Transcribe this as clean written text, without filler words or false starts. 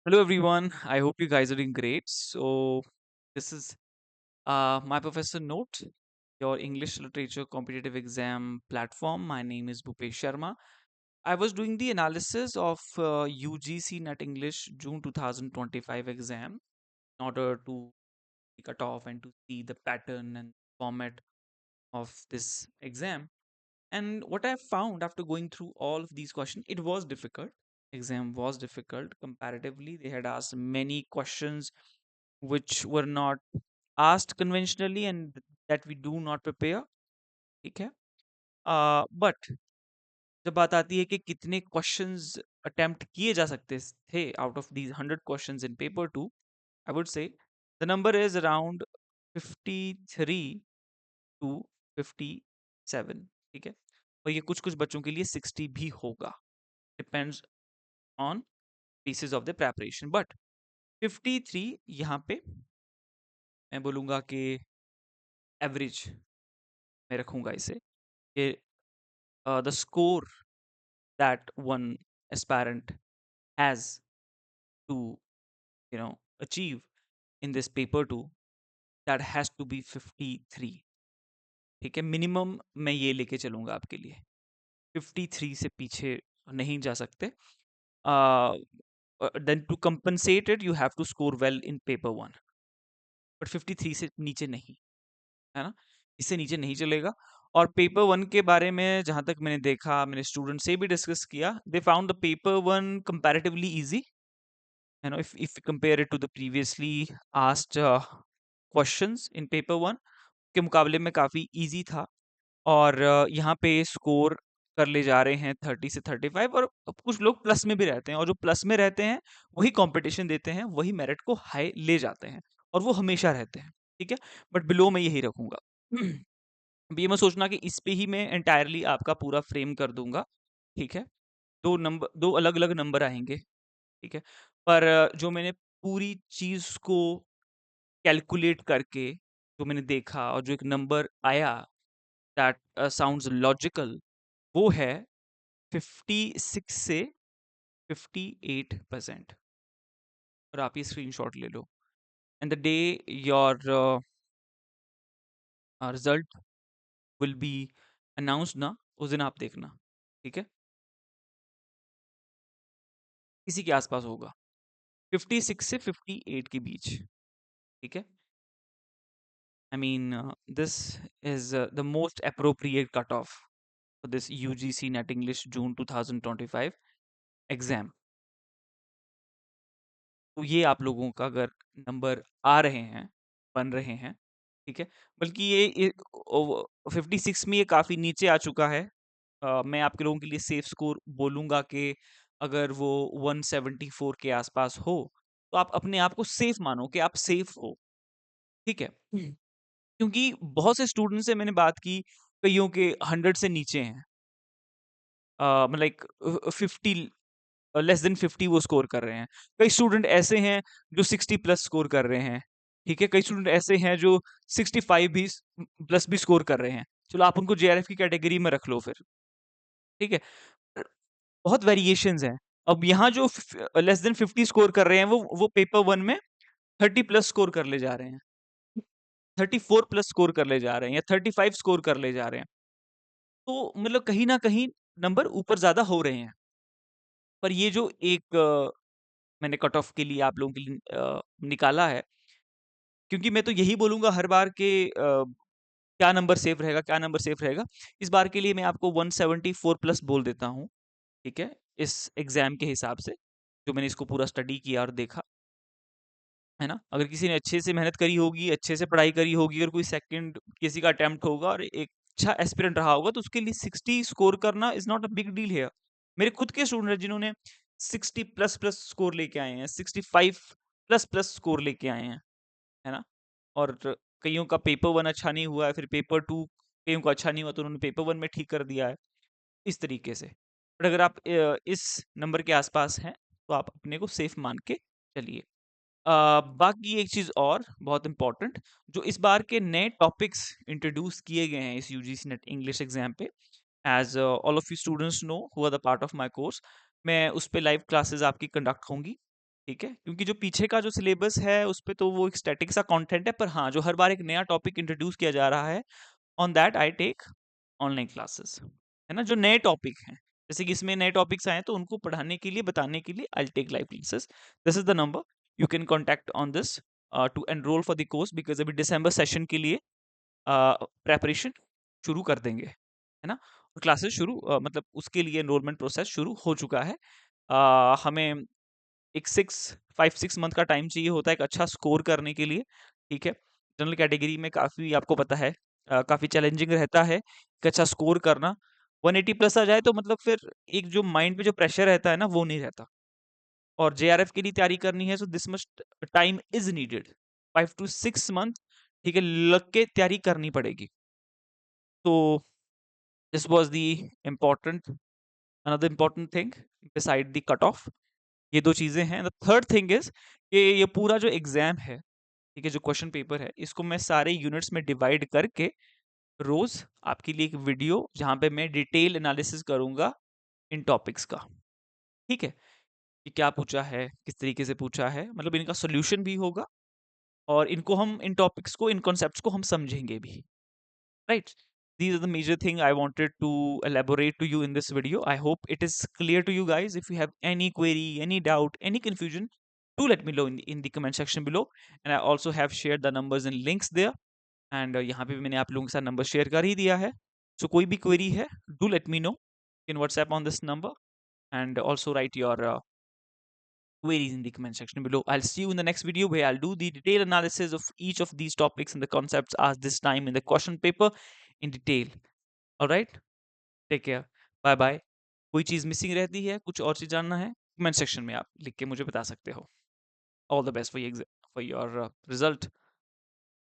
Hello, everyone. I hope you guys are doing great. This is my Professor Note, your English Literature Competitive Exam platform. My name is Bhupesh Sharma. I was doing the analysis of UGC Net English June 2025 exam in order to cut off and to see the pattern and format of this exam. And what I found after going through all of these questions, it was difficult. Exam was difficult comparatively. They had asked many questions which were not asked conventionally and that we do not prepare. ठीक है but जब बात आती है कि कितने questions attempt किए जा सकते थे out of these 100 questions in paper 2, I would say the number is around 53 to 57. ठीक है, और ये कुछ कुछ बच्चों के लिए 60 भी होगा, depends on pieces of the preparation. But 53 यहाँ पे मैं बोलूँगा कि एवरेज में रखूँगा इसे, कि the score that one aspirant has to achieve in this paper 2, that has to be 53. ठीक है, मिनिमम मैं ये लेके चलूंगा आपके लिए, 53 से पीछे नहीं जा सकते. Then to compensate it you have to score well in paper 1, but 53 से नीचे नहीं, है ना, इससे नीचे नहीं चलेगा. और पेपर 1 के बारे में जहां तक मैंने देखा, मैंने स्टूडेंट से भी डिस्कस किया, they found the paper 1 comparatively easy. if you compare it to the previously asked questions in paper 1 के मुकाबले में काफी इजी था. और यहाँ पे स्कोर कर ले जा रहे हैं 30 से 35, और अब कुछ लोग प्लस में भी रहते हैं, और जो प्लस में रहते हैं वही कंपटीशन देते हैं, वही मेरिट को हाई ले जाते हैं, और वो हमेशा रहते हैं. ठीक है, बट बिलो मैं यही रखूंगा. अब ये मैं सोचना कि इस पे ही मैं एंटायरली आपका पूरा फ्रेम कर दूंगा. ठीक है, दो अलग अलग नंबर आएंगे. ठीक है, पर जो मैंने पूरी चीज को कैलकुलेट करके जो मैंने देखा और जो एक नंबर आया दैट साउंड्स लॉजिकल, वो है 56 से 58%. और आप ये स्क्रीनशॉट ले लो, and the day your result will be announced ना, उस दिन आप देखना. ठीक है, इसी के आसपास होगा, 56 से 58 के बीच. ठीक है, I mean, this is the most appropriate cutoff for this UGC Net English June 2025 exam. तो ये आप लोगों का अगर नंबर आ रहे हैं, बन रहे हैं, ठीक है, बल्कि ये 56 में ये काफी नीचे आ चुका है. मैं आपके लोगों के लिए सेफ स्कोर बोलूंगा कि अगर वो 174 के आसपास हो तो आप अपने आप को सेफ मानो कि आप सेफ हो. ठीक है, क्योंकि बहुत से स्टूडेंट से मैंने बात की, कईयों के 100 से नीचे हैं, मतलब लाइक 50, लेस देन 50 वो स्कोर कर रहे हैं. कई स्टूडेंट ऐसे हैं जो 60 प्लस स्कोर कर रहे हैं. ठीक है, कई स्टूडेंट ऐसे हैं जो 65 भी प्लस भी स्कोर कर रहे हैं. चलो आप उनको जेआरएफ की कैटेगरी में रख लो फिर. ठीक है, बहुत वेरिएशंस हैं. अब यहाँ जो लेस देन 50 स्कोर कर रहे हैं, वो पेपर 1 में 30 प्लस स्कोर कर ले जा रहे हैं, 34 प्लस स्कोर कर ले जा रहे हैं, या 35 स्कोर कर ले जा रहे हैं. तो मतलब कहीं ना कहीं नंबर ऊपर ज्यादा हो रहे हैं. पर ये जो एक मैंने कट ऑफ के लिए आप लोगों के लिए निकाला है, क्योंकि मैं तो यही बोलूंगा हर बार के क्या नंबर सेफ रहेगा, क्या नंबर सेफ रहेगा. इस बार के लिए मैं आपको 174 प्लस बोल देता हूँ. ठीक है, इस एग्जाम के हिसाब से जो मैंने इसको पूरा स्टडी किया और देखा, है ना. अगर किसी ने अच्छे से मेहनत करी होगी, अच्छे से पढ़ाई करी होगी, अगर कोई सेकंड किसी का अटेम्प्ट होगा और एक अच्छा एस्पिरेंट रहा होगा, तो उसके लिए 60 स्कोर करना is not a big deal है. मेरे खुद के स्टूडेंट हैं जिन्होंने 60 प्लस प्लस स्कोर लेके आए हैं, 65 प्लस प्लस स्कोर लेके आए हैं, है ना. और कईयों का पेपर 1 अच्छा नहीं हुआ है, फिर पेपर 2 कईयों का अच्छा नहीं हुआ तो उन्होंने पेपर 1 में ठीक कर दिया है, इस तरीके से. बट अगर आप इस नंबर के आसपास हैं तो आप अपने को सेफ मान के चलिए. बाकी एक चीज और बहुत इंपॉर्टेंट, जो इस बार के नए टॉपिक्स इंट्रोड्यूस किए गए हैं इस यूजीसी नेट इंग्लिश एग्जाम पे, as all of you students know who are the part of my course, मैं उस पे लाइव क्लासेस आपकी कंडक्ट होंगी. ठीक है? क्योंकि जो पीछे का जो सिलेबस है उस पे तो वो एक स्टैटिक सा कंटेंट है, पर हाँ, जो हर बार एक नया टॉपिक इंट्रोड्यूस किया जा रहा है, on that I take online classes, है ना? जो नए टॉपिक हैं, जैसे कि इसमें नए टॉपिक्स आए हैं तो उनको पढ़ाने के लिए, बताने के लिए I take live classes. This is the number you can contact on this to enrol for the course, because अभी दिसंबर सेशन के लिए प्रिपरेशन शुरू कर देंगे, है ना? और क्लासेस शुरू मतलब उसके लिए एनरोलमेंट प्रोसेस शुरू हो चुका है। हमें एक 5-6 मंथ का टाइम चाहिए होता है एक अच्छा स्कोर करने के लिए, ठीक है? जनरल कैटेगरी में काफ़ी आपको पता है काफ़ी चैलेंजिंग रहता है एक अच्छा स्कोर करना। 180 प्लस आ जाए तो मतलब फिर एक जो माइंड पे जो प्रेशर रहता है ना, वो नहीं रहता। और जेआरएफ के लिए तैयारी करनी है, so this much time is needed. 5 to 6 month, ठीक है, लग के तैयारी करनी पड़ेगी। तो this was the important another important thing beside the cut off. ये 2 चीज़ें हैं। द थर्ड थिंग इज़ कि ये पूरा जो एग्ज़ाम है, ठीक है, जो क्वेश्चन पेपर है, इसको मैं सारे यूनिट्स में डिवाइड करके रोज़ आपके लिए एक वीडियो जहाँ पे मैं डिटेल एनालिसिस करूँगा इन टॉपिक्स का, ठीक है? कि क्या पूछा है, किस तरीके से पूछा है, मतलब इनका सॉल्यूशन भी होगा और इनको हम इन टॉपिक्स को, इन कॉन्सेप्ट्स को हम समझेंगे भी, right? These are the major thing I wanted to elaborate to you in this video. I hope it is clear to you guys. If you have any query, any doubt, any confusion, do let me know in the comment section below. And I also have shared the numbers and links there. And यहाँ पे भी मैंने आप लोगों के साथ number share कर ही दिया है. So कोई भी query है, do let me know in WhatsApp on this number. And also write your queries in the comment section below. I'll see you in the next video where I'll do the detailed analysis of each of these topics and the concepts asked this time in the question paper in detail. All right? Take care. Bye bye. कोई चीज़ missing रहती है, कुछ और चीज़ जानना है, comment section में आप लिख के मुझे बता सकते हो। All the best for your result.